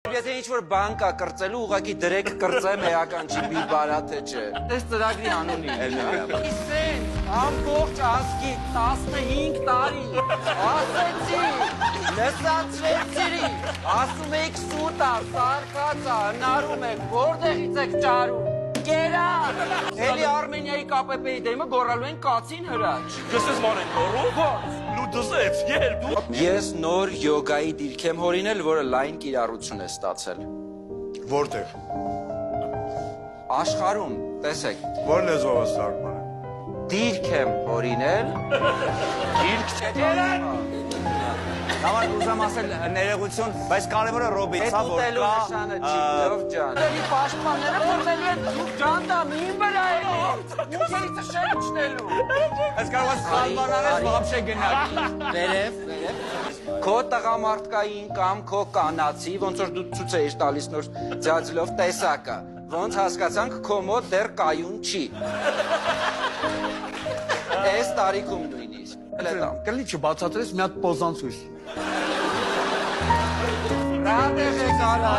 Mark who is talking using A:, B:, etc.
A: Եթե ինչ-որ բան կա կրծելու, ուղղակի դրեք կրծեմ էական չի, մի բարա թե չէ։ Տես ծրագրի անունի։ Իսենց, ամբողջ ազգի 15 տարի, ասեցի, լսացրեցիրի, ասում եք սուտա, սարկածա, հնարում եք, որտեղից եք ճարում, կերան, էլի Արմենիայի կապեպեի դեմը գորալու են կացին հրաչ։
B: Գսես մանեն կորում, լուդզեց, երբ։
A: Ես նոր յոգայի դիրք եմ հորինել, որը լայն կիրառություն է ստացել։
C: Որտեղ։
A: Աշխարհում, տեսեք,
C: Որ լեզվով ես թարգմանում։
A: դիրք եմ հորինել,
B: Իրք
A: երան,
D: Նավան ուզամ ասել ներողություն, բայց կարևորը Ռոբից, հա, որ
A: ուտելու
D: կա
A: նշանը չի, լով ջան։ Դերի պաշտպանները փորձելու են դուք ջանդա, մին վրա է, ուքերիցը շեն չնելու։
D: Այս կարող ես խալբանարես վաբշե գնալ։
A: Վերև, քո տղամարդկային կամ քո կանացի, ոնց որ դու ցույց էիր տալիս նոր ձյաձլով տեսակը, ոնց հասկացանք քո մոտ դեռ կայուն չի։ Այս տարիքում նույնիսկ։
C: Կլի չբացատրես մի հատ պոզանցույց։
A: Ռադեղ է կարա։